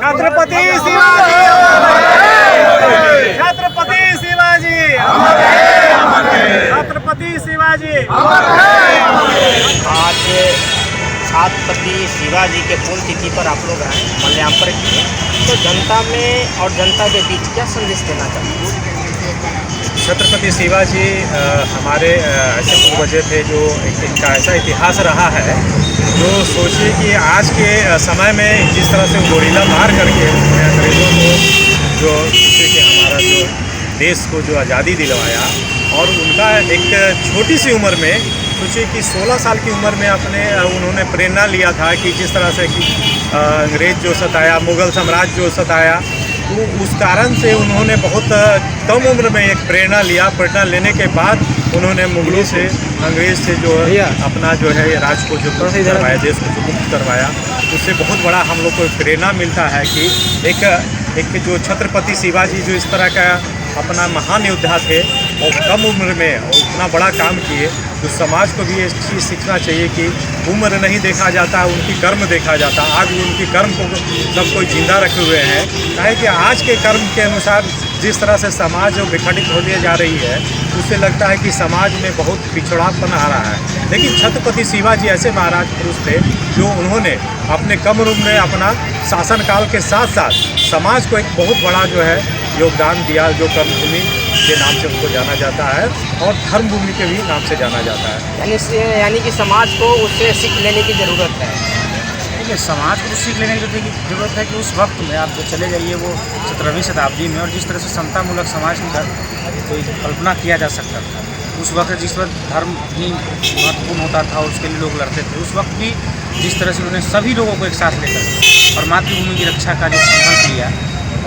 छत्रपति शिवाजी, छत्रपति शिवाजी, छत्रपति शिवाजी। आज छत्रपति शिवाजी के पुण्यतिथि पर आप लोग आए मल्याम किए, तो जनता में और जनता के बीच क्या संदेश देना चाहते हैं? छत्रपति शिवाजी हमारे ऐसे पूर्वज थे जो इनका ऐसा इतिहास रहा है, जो सोचिए कि आज के समय में जिस तरह से गोरिल्ला मार करके उन्होंने अंग्रेज़ों को जो जिससे कि हमारा जो देश को जो आज़ादी दिलवाया, और उनका एक छोटी सी उम्र में सोचिए कि 16 साल की उम्र में उन्होंने प्रेरणा लिया था कि जिस तरह से कि अंग्रेज़ जो सताया, मुग़ल साम्राज्य जो सताया, तो उस कारण से उन्होंने बहुत कम उम्र में एक प्रेरणा लिया। प्रेरणा लेने के बाद उन्होंने मुग़लों से, अंग्रेज़ से जो अपना जो है राज को जो मुक्त करवाया, देश को जो मुक्त करवाया, उससे बहुत बड़ा हम लोग को प्रेरणा मिलता है कि एक जो छत्रपति शिवाजी जो इस तरह का अपना महान योद्धा थे और कम उम्र में और इतना बड़ा काम किए, तो समाज को भी ये चीज़ सीखना चाहिए कि उम्र नहीं देखा जाता, उनकी कर्म देखा जाता। आज भी उनकी कर्म को सब कोई जिंदा रखे हुए हैं, काहे कि आज के कर्म के अनुसार जिस तरह से समाज विखंडित होती जा रही है, उससे लगता है कि समाज में बहुत पिछड़ापन आ रहा है। लेकिन छत्रपति शिवाजी ऐसे महाराज पुरुष थे जो उन्होंने अपने कम उम्र में अपना शासनकाल के साथ साथ समाज को एक बहुत बड़ा जो है योगदान दिया, जो कर्मभूमि के नाम से उनको जाना जाता है और धर्मभूमि के भी नाम से जाना जाता है। यानी कि समाज को उससे सीख लेने की ज़रूरत है। देखिए, समाज को सीख लेने की ज़रूरत है कि उस वक्त में आप जो चले जाइए वो 17वीं शताब्दी में, और जिस तरह से समतामूलक समाज की कोई कल्पना किया जा सकता था उस वक्त, जिस वक्त धर्म ही महत्वपूर्ण होता था और उसके लिए लोग लड़ते थे, उस वक्त भी जिस तरह से उन्होंने सभी लोगों को एक साथ लेकर और मातृभूमि की रक्षा का जो संकल्प लिया,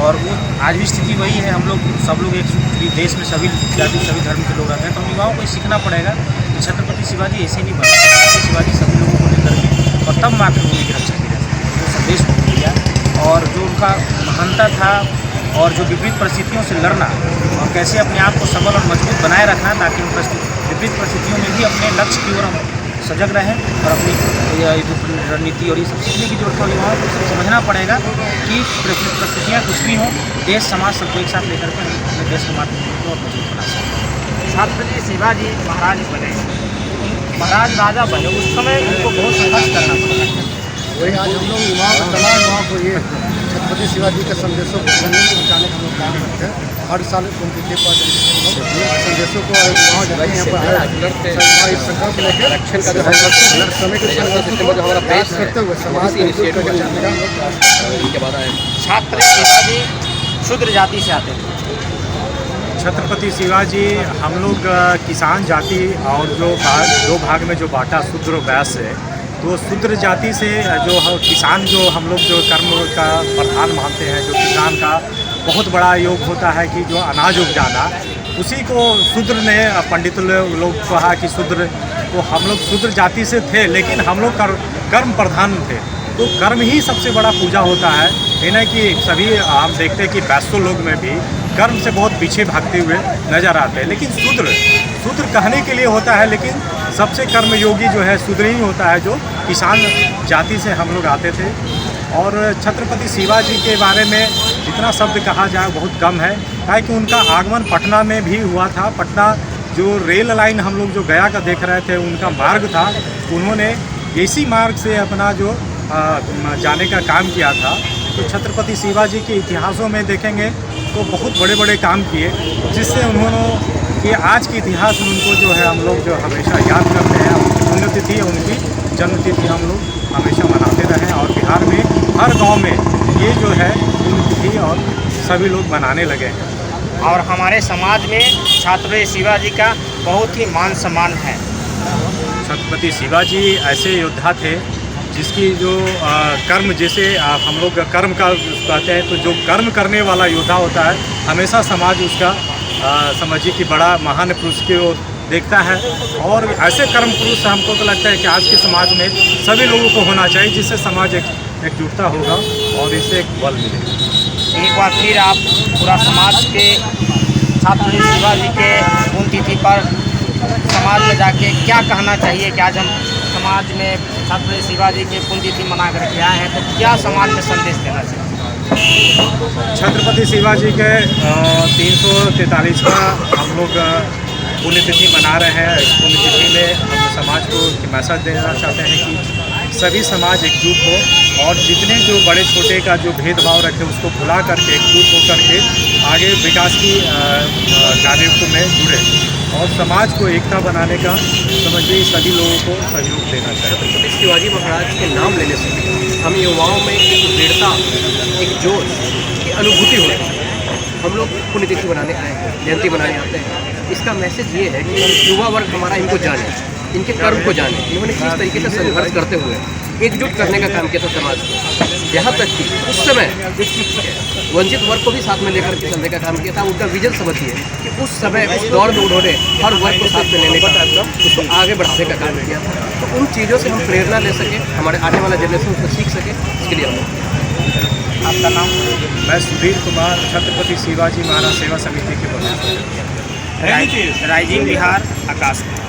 और वो आज भी स्थिति वही है। हम लोग सब लोग एक देश में सभी जाति सभी धर्म के लोग रहते हैं, तो हम युवाओं को सीखना पड़ेगा कि छत्रपति शिवाजी ऐसे नहीं बने। छत्रपति शिवाजी सभी लोगों को लेकर के और तब मातृभूमि की रक्षा की जाती है, वो संदेश दिया, और जो उनका महानता था और जो विपरीत परिस्थितियों से लड़ना और कैसे अपने आप को सबल और मजबूत बनाए रखना, ताकि उन विपरीत परिस्थितियों में भी अपने लक्ष्य की ओर हम सजग रहें और अपनी रणनीति और ये सब सीखने की जरूरत है। युवाओं को समझना पड़ेगा कि परिस्थितियाँ कुछ भी हों, देश समाज सबको एक साथ लेकर के अपने देश के मातृभूमि को और मजबूत बना सकते हैं। छत्रपति शिवाजी महाराज बने, महाराज राजा बने, उस समय उनको बहुत संघर्ष करना पड़ा। वही आज हम लोग तमाम युवाओं को ये छत्रपति शिवाजी के संदेशों को पहुँचाने का हम लोग काम करते हैं। हर साल पुण्यतिथि पर संदेशों को युवाओं जो यहाँ पर इस संकल्प लेकर रक्षण का जो समय के प्रयास करते हुए समाज छत्रपति शिवाजी शूद्र जाति से आते थे। छत्रपति शिवाजी हम लोग किसान जाति और दो भाग में जो बांटा शूद्र वैश्य, तो शूद्र जाति से जो किसान जो हम लोग जो कर्म का प्रधान मानते हैं, जो किसान का बहुत बड़ा योग होता है कि जो अनाज उपजाना, उसी को शूद्र ने पंडित लोग कहा कि शूद्र, तो हम लोग शूद्र जाति से थे, लेकिन हम लोग कर्म प्रधान थे, तो कर्म ही सबसे बड़ा पूजा होता है। ये नहीं कि सभी हम देखते हैं कि वैश्य लोग में भी कर्म से बहुत पीछे भागते हुए नजर आते हैं, लेकिन शूद्र कहने के लिए होता है, लेकिन सबसे कर्मयोगी जो है शूद्र ही होता है, जो किसान जाति से हम लोग आते थे। और छत्रपति शिवाजी के बारे में जितना शब्द कहा जाए बहुत कम है, ताकि उनका आगमन पटना में भी हुआ था। पटना जो रेल लाइन हम लोग जो गया का देख रहे थे, उनका मार्ग था, उन्होंने इसी मार्ग से अपना जो जाने का काम किया था। तो छत्रपति शिवाजी के इतिहासों में देखेंगे तो बहुत बड़े बड़े काम किए, जिससे उन्होंने कि आज के इतिहास में उनको जो है हम लोग जो हमेशा याद करते हैं। उनकी पुण्यतिथि, उनकी जन्मतिथि हम लोग हमेशा मनाते रहें, और बिहार में हर गांव में ये जो है पुण्यतिथि और सभी लोग मनाने लगे हैं। और हमारे समाज में छत्रपति शिवाजी का बहुत ही मान सम्मान है। छत्रपति शिवाजी ऐसे योद्धा थे जिसकी जो कर्म, जैसे हम लोग कर्म का कहते हैं, तो जो कर्म करने वाला योद्धा होता है, हमेशा समाज उसका समझिए कि बड़ा महान पुरुष की ओर देखता है। और ऐसे कर्म पुरुष हमको तो लगता है कि आज के समाज में सभी लोगों को होना चाहिए, जिससे समाज एकजुटता होगा और इससे एक बल मिलेगा। एक बार फिर आप पूरा समाज के छत्रपति शिवाजी के पुण्यतिथि पर समाज में जाके क्या कहना चाहिए कि आज हम समाज में छत्रपति शिवाजी के पुण्यतिथि मना करके आए हैं, तो क्या समाज में संदेश देना चाहिए? छत्रपति शिवाजी के 343वां हम लोग पुण्यतिथि मना रहे हैं। इस पुण्यतिथि में हम समाज को मैसेज देना चाहते हैं कि सभी समाज एकजुट हो और जितने जो बड़े छोटे का जो भेदभाव रखे उसको भुला करके एकजुट हो करके आगे विकास की कार्यों में जुड़े और समाज को एकता बनाने का समझिए सभी लोगों को सहयोग देना चाहिए। छत्रपति शिवाजी महाराज के नाम लेने से हम युवाओं में एक दृढ़ता, एक जोश की अनुभूति होती है। हम लोग पुण्यतिथि मनाने आए हैं, जयंती मनाने आते हैं। इसका मैसेज ये है कि युवा वर्ग हमारा इनको जाने, इनके कर्म को जाने, इन्होंने किस तरीके से संघर्ष करते हुए एकजुट करने का काम किया था समाज को। यहाँ तक कि उस समय वंचित वर्ग को भी साथ में लेकर के चलने का काम किया था। उनका विजन समझिए कि उस समय उस दौर में उन्होंने हर वर्ग को साथ में लेने का, उसको आगे बढ़ाने का काम किया था। तो उन चीज़ों से हम प्रेरणा ले सके, हमारे आने वाला जनरेशन उसको सीख सके, इसके लिए हम लोग। आपका नाम? मैं सुधीर कुमार, छत्रपति शिवाजी महाराज सेवा समिति के प्रधान। राइजिंग बिहार, आकाश।